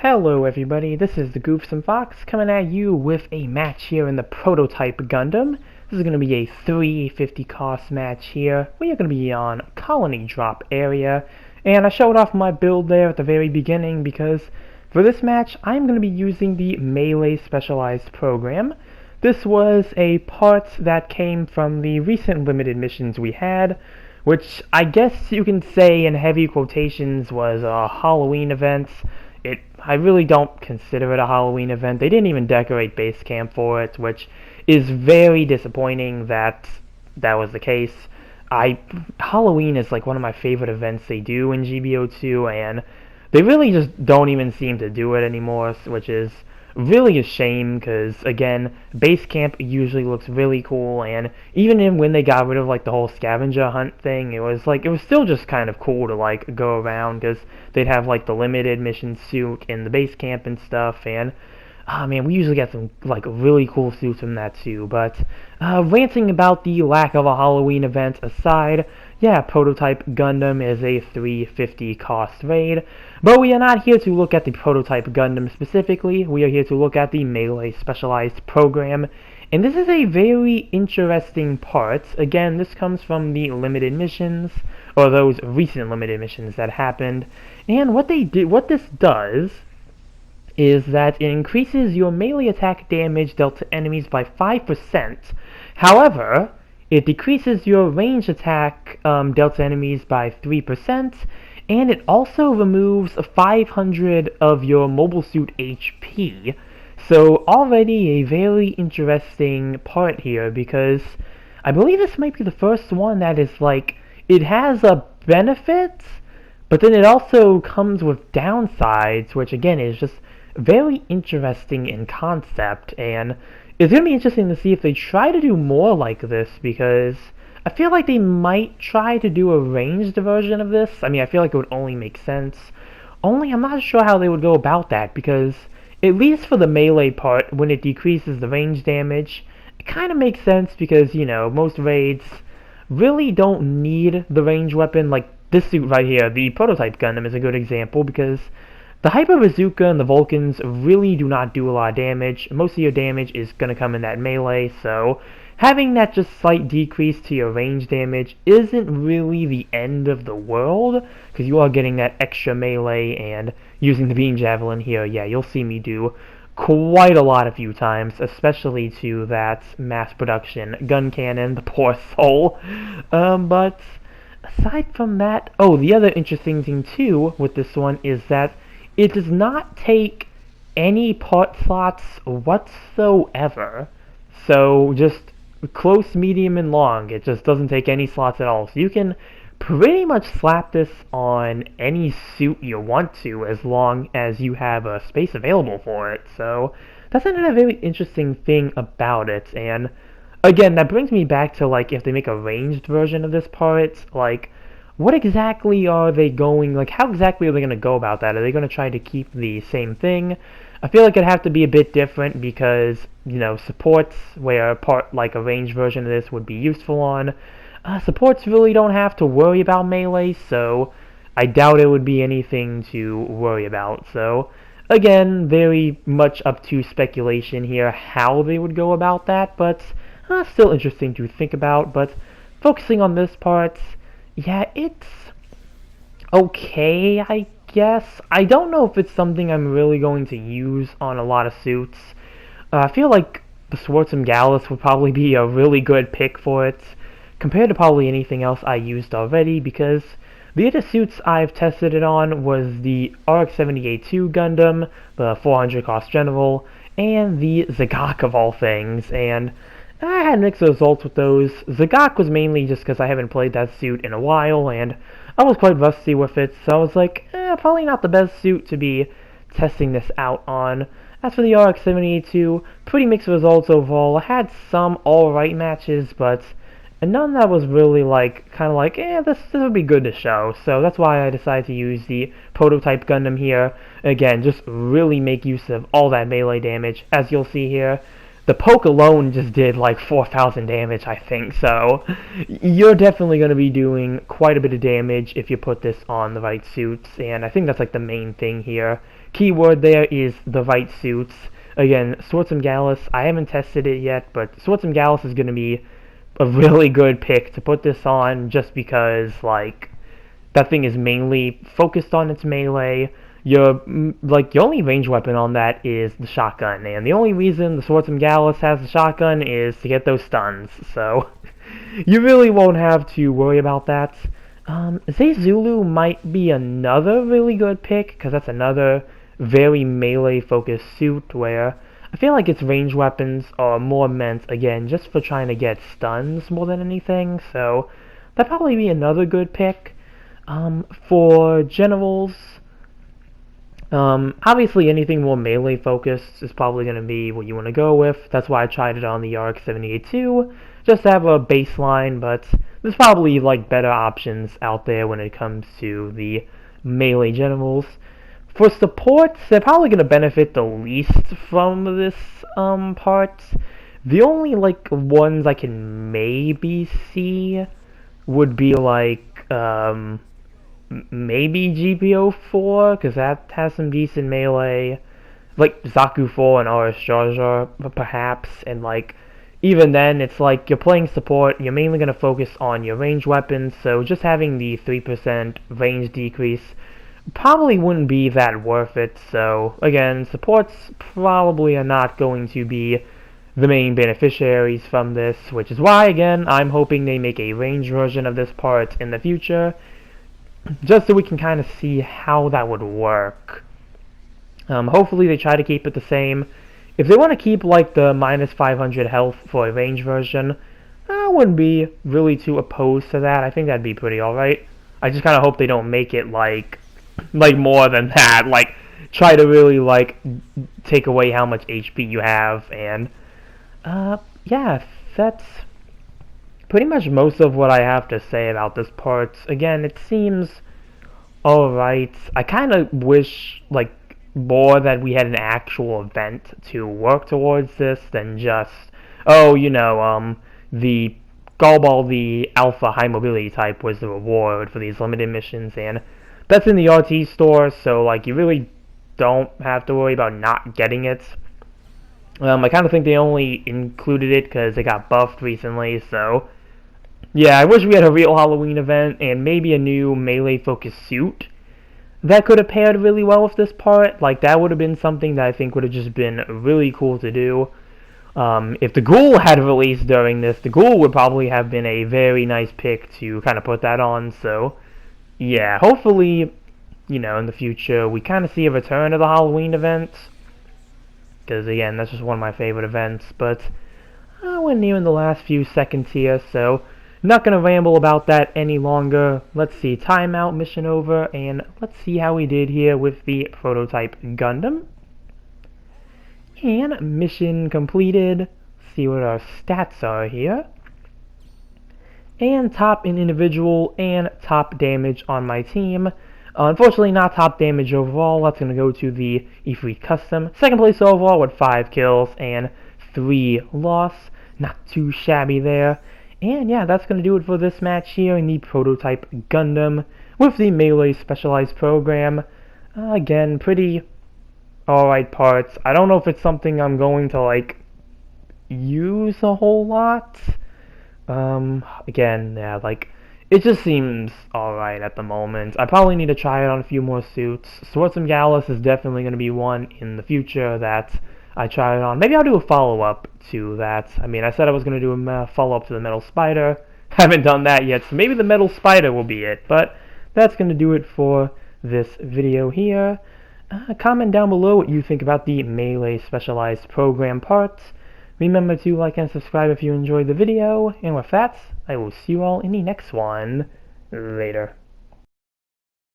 Hello everybody, this is the Goofsome Fox coming at you with a match here in the Prototype Gundam. This is going to be a 350 cost match here. We are going to be on Colony Drop area, and I showed off my build there at the very beginning because for this match I'm going to be using the Melee Specialized program. This was a part that came from the recent limited missions we had, which I guess you can say in heavy quotations was a Halloween event. I really don't consider it a Halloween event. They didn't even decorate base camp for it, which is very disappointing that that was the case. Halloween is like one of my favorite events they do in GBO2, and they really just don't even seem to do it anymore, which is really a shame because, again, base camp usually looks really cool, and even when they got rid of like the whole scavenger hunt thing, it was still just kind of cool to like go around because they'd have like the limited mission suit in the base camp and stuff, and man, we usually get some like really cool suits from that too. But ranting about the lack of a Halloween event aside, yeah, Prototype Gundam is a 350 cost raid, but we are not here to look at the Prototype Gundam specifically. We are here to look at the Melee Specialized program, and this is a very interesting part. Again, this comes from the limited missions, or those recent limited missions that happened, and what this does is that it increases your melee attack damage dealt to enemies by 5%. However, it decreases your range attack dealt to enemies by 3%, and it also removes 500 of your mobile suit HP. So already a very interesting part here, because I believe this might be the first one that is like, it has a benefit, but then it also comes with downsides, which again is just very interesting in concept, and it's going to be interesting to see if they try to do more like this, because I feel like they might try to do a ranged version of this. I mean, I feel like it would only make sense. Only I'm not sure how they would go about that, because at least for the melee part, when it decreases the range damage, it kind of makes sense because, you know, most raids really don't need the range weapon. Like this suit right here, the Prototype Gundam, is a good example because the Hyper Bazooka and the Vulcans really do not do a lot of damage. Most of your damage is going to come in that melee, so having that just slight decrease to your range damage isn't really the end of the world, because you are getting that extra melee, and using the Beam Javelin here, yeah, you'll see me do quite a lot a few times, especially to that mass production gun cannon, the poor soul. But aside from that, oh, the other interesting thing too with this one is that it does not take any part slots whatsoever. So just close, medium, and long. It just doesn't take any slots at all. So you can pretty much slap this on any suit you want to, as long as you have a space available for it. So that's another very interesting thing about it. And again, that brings me back to like if they make a ranged version of this part, like what exactly are they going, like how exactly are they going to go about that? Are they going to try to keep the same thing? I feel like it'd have to be a bit different because, you know, supports where part like a ranged version of this would be useful on. Supports really don't have to worry about melee, so I doubt it would be anything to worry about. So again, very much up to speculation here how they would go about that, but still interesting to think about. But focusing on this part, yeah, it's okay, I guess. I don't know if it's something I'm really going to use on a lot of suits. I feel like the Schwartzum Gallus would probably be a really good pick for it, compared to probably anything else I used already, because the other suits I've tested it on was the RX-78-2 Gundam, the 400 cost General, and the Zagok of all things, and I had mixed results with those. Zagok was mainly just because I haven't played that suit in a while, and I was quite rusty with it, so I was like, probably not the best suit to be testing this out on. As for the RX-78-2, pretty mixed results overall. I had some alright matches, but none that was really like, kind of like, this would be good to show. So that's why I decided to use the Prototype Gundam here. Again, just really make use of all that melee damage, as you'll see here. The poke alone just did like 4,000 damage, I think, so you're definitely going to be doing quite a bit of damage if you put this on the right suits, and I think that's like the main thing here. keyword there is the right suits. Again, Swordsman Gallus, I haven't tested it yet, but Swordsman Gallus is going to be a really good pick to put this on just because, like, that thing is mainly focused on its melee. Your only range weapon on that is the shotgun, and the only reason the Swordsman Gallus has the shotgun is to get those stuns, so you really won't have to worry about that. Zulu might be another really good pick, because that's another very melee-focused suit where I feel like its range weapons are more meant, again, just for trying to get stuns more than anything, so that'd probably be another good pick. For generals, obviously anything more melee-focused is probably going to be what you want to go with. That's why I tried it on the RX-78-2, just to have a baseline, but there's probably like better options out there when it comes to the melee generals. For supports, they're probably going to benefit the least from this part. The only like ones I can maybe see would be like maybe GPO4, because that has some decent melee, like Zaku 4 and RS Jar Jar perhaps, and like even then, it's like you're playing support, you're mainly going to focus on your range weapons, so just having the 3% range decrease probably wouldn't be that worth it. So again, supports probably are not going to be the main beneficiaries from this, which is why, again, I'm hoping they make a range version of this part in the future, just so we can kind of see how that would work. Hopefully they try to keep it the same. If they want to keep like the minus 500 health for a range version, I wouldn't be really too opposed to that. I think that'd be pretty alright. I just kind of hope they don't make it like more than that. Like, try to really like take away how much HP you have. And yeah, that's pretty much most of what I have to say about this part. Again, it seems alright. I kind of wish like more that we had an actual event to work towards this than just, oh, you know, the Gallball, the Alpha High Mobility type was the reward for these limited missions, and that's in the RT store, so like you really don't have to worry about not getting it. I kind of think they only included it because it got buffed recently, so yeah, I wish we had a real Halloween event and maybe a new melee-focused suit that could have paired really well with this part. Like, that would have been something that I think would have just been really cool to do. If the Ghoul had released during this, the Ghoul would probably have been a very nice pick to kind of put that on. So, yeah, hopefully, you know, in the future, we kind of see a return of the Halloween events. Because, again, that's just one of my favorite events. But we're nearing the last few seconds here, so not going to ramble about that any longer. Let's see, timeout, mission over, and let's see how we did here with the Prototype Gundam. And mission completed. See what our stats are here. And top in individual and top damage on my team. Unfortunately, not top damage overall. That's going to go to the Ifrit Custom. Second place overall with 5 kills and 3 loss. Not too shabby there. And yeah, that's going to do it for this match here in the Prototype Gundam with the Melee Specialized Program. Again, pretty alright parts. I don't know if it's something I'm going to like use a whole lot. Again, yeah, like it just seems alright at the moment. I probably need to try it on a few more suits. Swordsman Gallus is definitely going to be one in the future that I try it on. Maybe I'll do a follow-up to that. I mean, I said I was going to do a follow-up to the Metal Spider. Haven't done that yet, so maybe the Metal Spider will be it. But that's going to do it for this video here. Comment down below what you think about the Melee Specialized Program parts. Remember to like and subscribe if you enjoyed the video. And with that, I will see you all in the next one. Later.